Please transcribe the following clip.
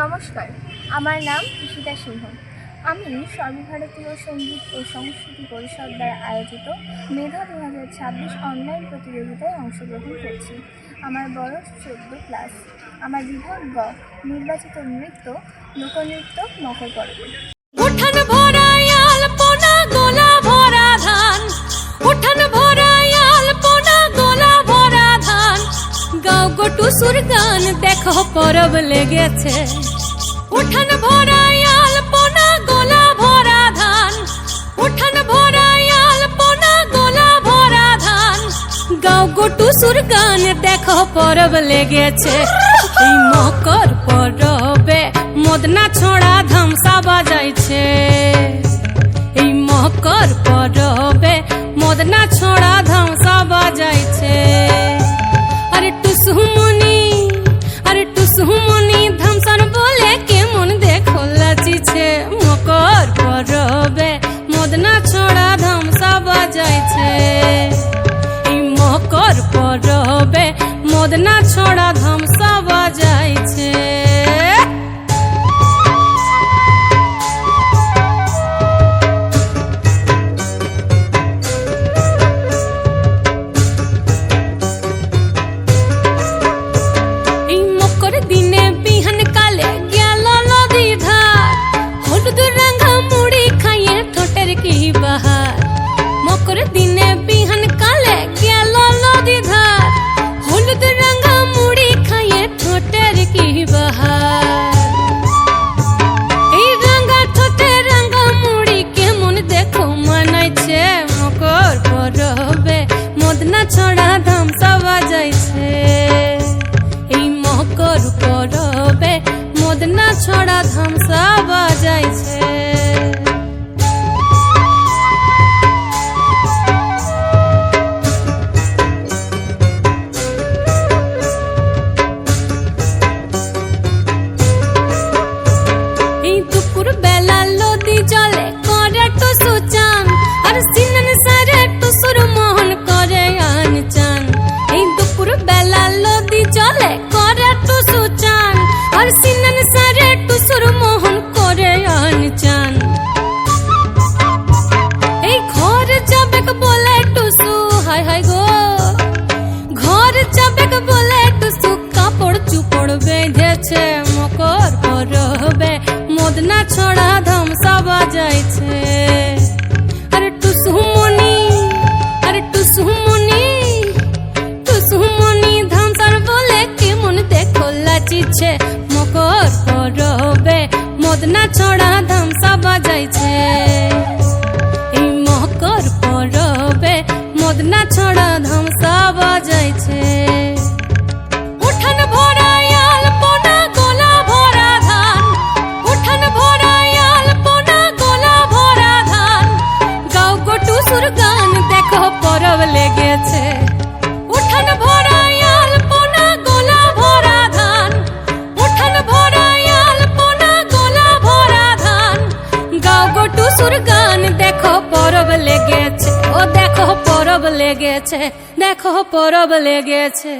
নমস্কার, আমার নাম ঈশিতা সিংহ। আমি সর্বভারতীয় সঙ্গীত ও সংস্কৃতি পরিষদ দ্বারা আয়োজিত মেধা 2026 অনলাইন প্রতিযোগিতায় অংশগ্রহণ করছি। আমার বয়স 14 প্লাস। আমার বিভাগ গ, নির্বাচিত নৃত্য লোকনৃত্য মকর পর্ব। উঠান ভরাই আলপনা গোলা ভরা ধান, উঠান ভরাই আলপনা গোলা ভরা ধান, গাও গোটু সুর গান দেখো পরব লেগেছে। উঠান ভরাই আলপনা গোলা ভরা ধান, উঠান ভরাই আলপনা গোলা ভরা ধান, গাও গোটু সুর গান দেখো পরব লেগেছে। এই মকর পরবে মদনা ছোড়া ধামসা বাজাইছে। এই মকর পরবে মদনা ছোড়া ধামসা বাজাইছে। আরে টুসুমনি, আরে টুসুমনি ধামসান বলে কেমন দেখো লাচিছে। মকর পরবে মদনা ছোড়া ধামসা বাজাইছে। এই মকর পরবে মদনা ছোড়া ধামসা বাজাইছে। দিনে বিহান কালে গেল নদী ধার, হলুদ রঙা মুড়ি খাইয়ে ঠোঁটের কি বাহার। মকর দিনে বিহান কালে গেল নদী ধার, হলুদ রঙা মুড়ি খাইয়ে ঠোঁটের কি বাহার। এই রঙা ঠোঁটে রঙা মুড়ি কেমন দেখো মানাইছে। মকর পরবে মদনা ছড়া ধামসা বাজাইছে। মকর পরবে মদনা ছড়া ধামসা বাজাইছে। এই দুপুর বেলা নদী জলে করে টুসু চান, আর সিনন সারে টুসুর মোহন করে আন চান। এই দুপুর বেলা নদী জলে করে টুসু চান, আর সিনন সারে টুসুর মোহন করে আন চান। এই ঘর যাবে বলে টুসু, হাই হাই গো, ঘর যাবে বলে টুসু কাপড় চুপড় বেঁধেছে। মকর পরবে মদনা ছড়া ধামসা বাজাইছে। আরে টুসুমনি, আরে টুসুমনি, টুসুমনি ধামসার বলে কেমন দেখো লাচিছে। মকর পরবে মদনা ছড়া ধামসা বাজাইছে। এই মকর পরবে মদনা ছড়া ধামসা বাজাইছে। উঠান ভরাই আলপনা গোলা ভরা ধান, উঠান ভরাই আলপনা গোলা ভরা ধান, গাও গোটু সুর গান দেখো পরব লেগেছে। উঠান ভরাই আলপনা গোলা ভরা ধান, উঠান ভরাই আলপনা গোলা ভরা ধান, গাও গোটু সুর গান দেখো পরব লেগেছে। ও দেখো পরব লেগেছে, দেখো পরব লেগেছে।